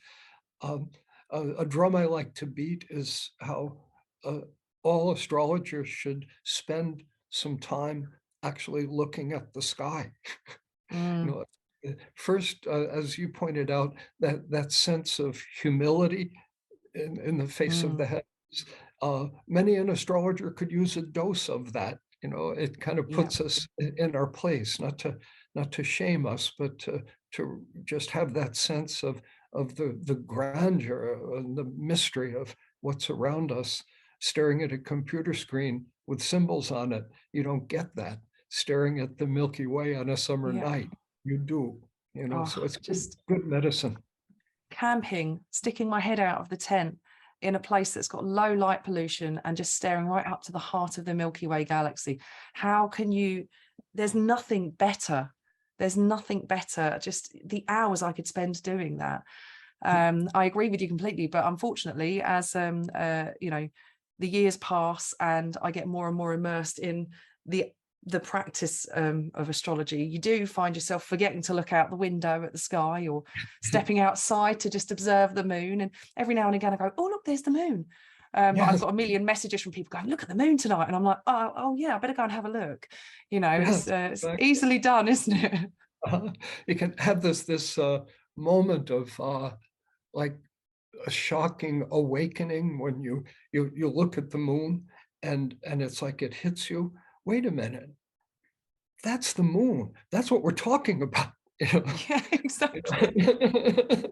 Speaker 2: Um, a drum I like to beat is how uh, all astrologers should spend some time actually looking at the sky. You
Speaker 1: Mm,
Speaker 2: know, first, as you pointed out, that sense of humility in the face of the
Speaker 1: mm,
Speaker 2: heavens. Many an astrologer could use a dose of that. You know, it kind of
Speaker 1: yeah.
Speaker 2: puts us in our place, not to shame us, but to just have that sense of the grandeur and the mystery of what's around us. Staring at a computer screen with symbols on it, you don't get that. Staring at the Milky Way on a summer
Speaker 1: Yeah.
Speaker 2: night, you do. You know, so
Speaker 1: Oh,
Speaker 2: it's
Speaker 1: just
Speaker 2: good medicine.
Speaker 1: camping, sticking my head out of the tent in a place that's got low light pollution and just staring right up to the heart of the Milky Way galaxy. How can you, there's nothing better. There's nothing better. Just the hours I could spend doing that. I agree with you completely, but unfortunately, as you know, the years pass and I get more and more immersed in the practice of astrology, you do find yourself forgetting to look out the window at the sky, or stepping outside to just observe the moon. And every now and again I go, oh look, there's the moon. But I've
Speaker 2: Yes,
Speaker 1: got a million messages from people going, look at the moon tonight, and I'm like, oh yeah, I better go and have a look. You know,
Speaker 2: yes,
Speaker 1: it's
Speaker 2: exactly.
Speaker 1: easily done, isn't it?
Speaker 2: You can have this moment of like a shocking awakening when you look at the moon and it's like it hits you. Wait a minute, that's the moon. That's what we're talking about. You know,
Speaker 1: Yeah,
Speaker 2: you
Speaker 1: exactly.
Speaker 2: know?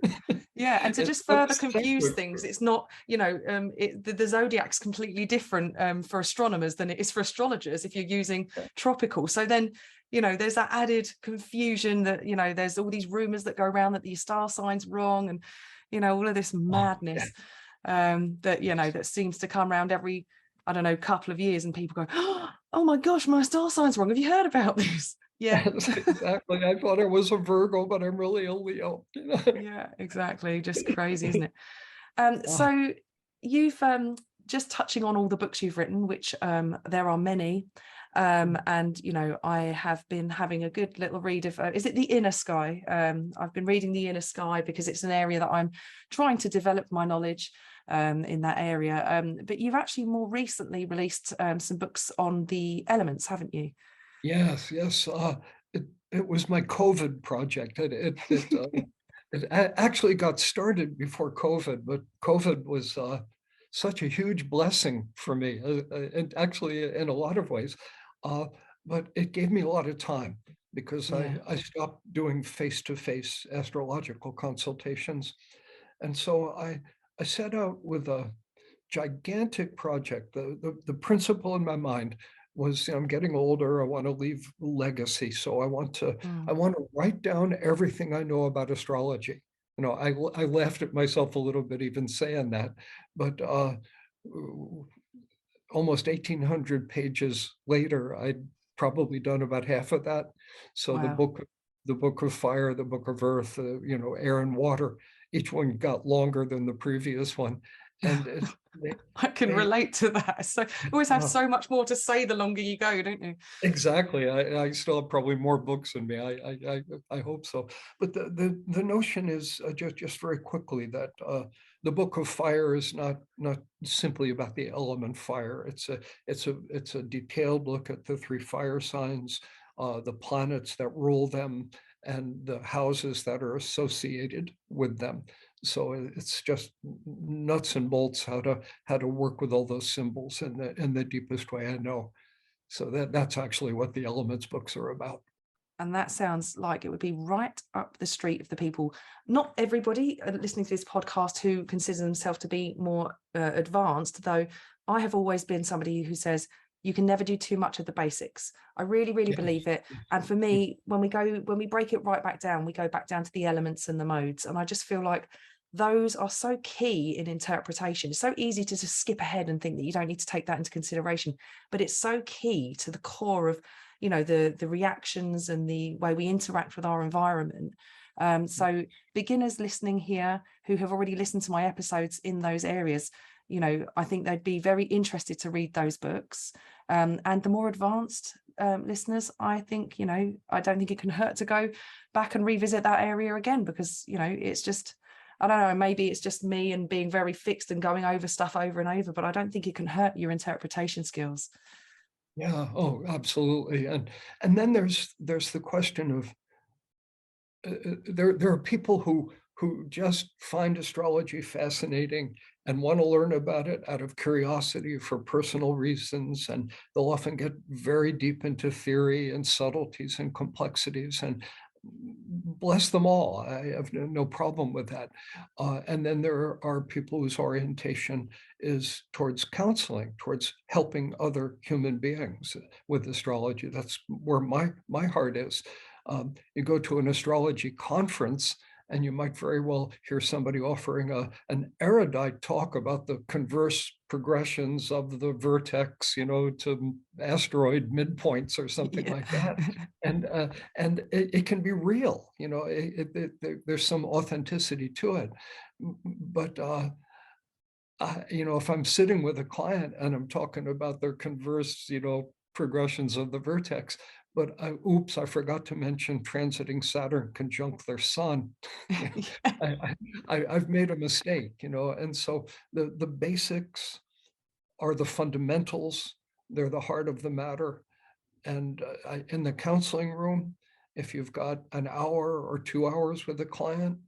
Speaker 1: Yeah, and to
Speaker 2: It's
Speaker 1: just
Speaker 2: not
Speaker 1: further confuse
Speaker 2: eccentric.
Speaker 1: things, it's not, you know, the zodiac's completely different for astronomers than it is for astrologers if you're using tropical. So then, you know, there's that added confusion that, you know, there's all these rumors that go around that the star sign's wrong, and, you know, all of this
Speaker 2: Oh, yeah.
Speaker 1: madness that, you know, that seems to come around every, I don't know, couple of years, and people go, oh my gosh, my star sign's wrong. Have you heard about this? Yeah.
Speaker 2: Yes, exactly. I thought I was a Virgo, but I'm really a Leo. You know?
Speaker 1: Yeah, exactly. Just crazy, isn't it?
Speaker 2: Ah,
Speaker 1: So you've just touching on all the books you've written, which there are many, and you know, I have been having a good little read of is it The Inner Sky? I've been reading The Inner Sky because it's an area that I'm trying to develop my knowledge in that area. But you've actually more recently released some books on the elements, haven't you?
Speaker 2: yes, yes. It was my COVID project. It actually got started before COVID, but COVID was such a huge blessing for me, and actually in a lot of ways. Uh, but it gave me a lot of time because
Speaker 1: Yeah.
Speaker 2: I stopped doing face-to-face astrological consultations. And so I set out with a gigantic project. The principle in my mind was, you know, I'm getting older. I want to leave legacy. So I
Speaker 1: Mm.
Speaker 2: want to write down everything I know about astrology. You know, I laughed at myself a little bit even saying that, but almost 1,800 pages later, I'd probably done about half of that. So
Speaker 1: Wow.
Speaker 2: the book of fire, the book of earth, you know, air and water, each one got longer than the previous one. And they,
Speaker 1: I can
Speaker 2: they
Speaker 1: relate to that. So you always have
Speaker 2: uh,
Speaker 1: so much more to say the longer you go, don't you?
Speaker 2: exactly. I still have probably more books than me. I hope so. But the notion is just very quickly that the book of fire is not simply about the element fire. It's a detailed look at the three fire signs, the planets that rule them, and the houses that are associated with them. So it's just nuts and bolts how to work with all those symbols in the deepest way I know. So that's actually what the elements books are about.
Speaker 1: And that sounds like it would be right up the street of the people, not everybody listening to this podcast who considers themselves to be more advanced, though I have always been somebody who says, you can never do too much of the basics. I really, really believe it. And for me, when we break it right back down, we go back down to the elements and the modes. And I just feel like those are so key in interpretation. It's so easy to just skip ahead and think that you don't need to take that into consideration, but it's so key to the core of, you know, the reactions and the way we interact with our environment. So beginners listening here who have already listened to my episodes in those areas, you know, I think they'd be very interested to read those books. And the more advanced listeners, I think, you know, I don't think it can hurt to go back and revisit that area again, because, you know, it's just, I don't know, maybe it's just me and being very fixed and going over stuff over and over, but I don't think it can hurt your interpretation skills.
Speaker 2: Yeah, oh, absolutely. And then there's the question of there are people who just find astrology fascinating and want to learn about it out of curiosity for personal reasons, and they'll often get very deep into theory and subtleties and complexities, and bless them all. I have no problem with that. And then there are people whose orientation is towards counseling, towards helping other human beings with astrology. That's where my heart is. You go to an astrology conference, and you might very well hear somebody offering an erudite talk about the converse progressions of the vertex, you know, to asteroid midpoints or something like that. And it can be real, you know, there's some authenticity to it. But you know, if I'm sitting with a client and I'm talking about their converse, you know, progressions of the vertex, but I forgot to mention transiting Saturn conjunct their sun. I've made a mistake, you know, and so the basics are the fundamentals. They're the heart of the matter. And in the counseling room, if you've got an hour or 2 hours with a client,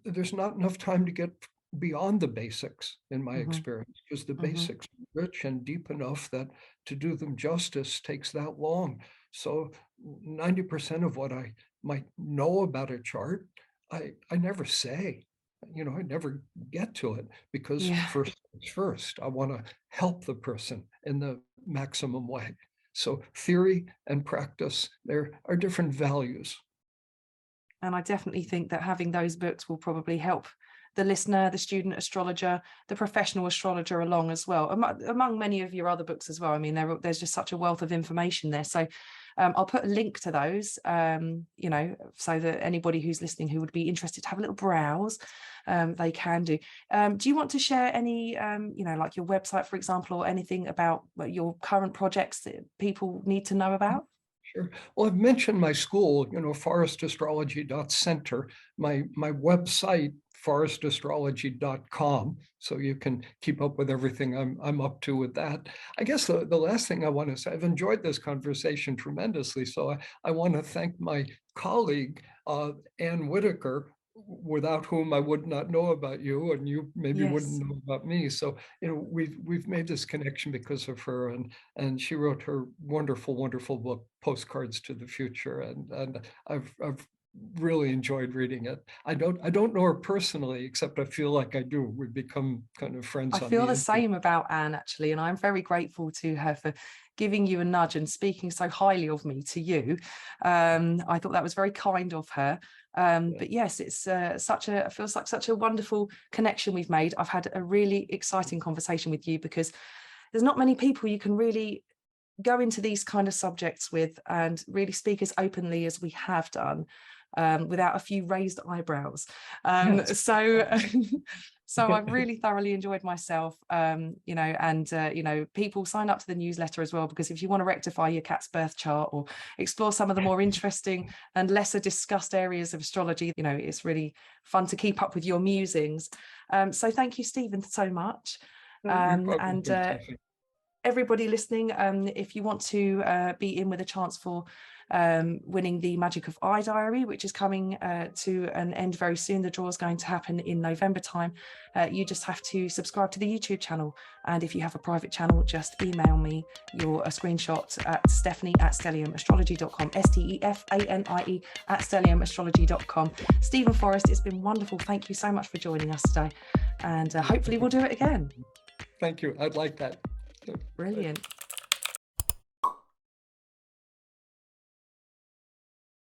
Speaker 2: there's not enough time to get beyond the basics, in my experience, because the basics are rich and deep enough that to do them justice takes that long. So 90% of what I might know about a chart, I never say, you know, I never get to it, because first things first, I want to help the person in the maximum way. So theory and practice, there are different values.
Speaker 1: And I definitely think that having those books will probably help the listener, the student astrologer, the professional astrologer along as well, among many of your other books as well. I mean, there's just such a wealth of information there. So I'll put a link to those, you know, so that anybody who's listening who would be interested to have a little browse, they can do. Do you want to share any, you know, like your website, for example, or anything about your current projects that people need to know about?
Speaker 2: Sure. Well, I've mentioned my school, you know, forrestastrology.center, my website, forrestastrology.com, so you can keep up with everything I'm up to with that. I guess the last thing I want to say, I've enjoyed this conversation tremendously, so I want to thank my colleague, Ann Whitaker, without whom I would not know about you, and you maybe wouldn't know about me. So, you know, we've made this connection because of her, and she wrote her wonderful book, Postcards to the Future, and I've really enjoyed reading it. I don't know her personally, except I feel like I do. We've become kind of friends.
Speaker 1: I feel the same about Anne, actually, and I'm very grateful to her for giving you a nudge and speaking so highly of me to you. I thought that was very kind of her. But yes, it's feels like such a wonderful connection we've made. I've had a really exciting conversation with you, because there's not many people you can really go into these kind of subjects with and really speak as openly as we have done, without a few raised eyebrows. So I've really thoroughly enjoyed myself, you know, and, you know, people sign up to the newsletter as well, because if you want to rectify your cat's birth chart or explore some of the more interesting and lesser discussed areas of astrology, you know, it's really fun to keep up with your musings. So thank you, Steven, so much. Everybody listening, if you want to be in with a chance for winning the Magic of I diary, which is coming to an end very soon. The draw is going to happen in November time. You just have to subscribe to the YouTube channel, and if you have a private channel, just email me a screenshot at stephanie@stelliumastrology.com, STEFANIE @stelliumastrology.com. Steven Forrest, it's been wonderful. Thank you so much for joining us today, and hopefully we'll do it again.
Speaker 2: Thank you. I'd like that.
Speaker 1: Brilliant.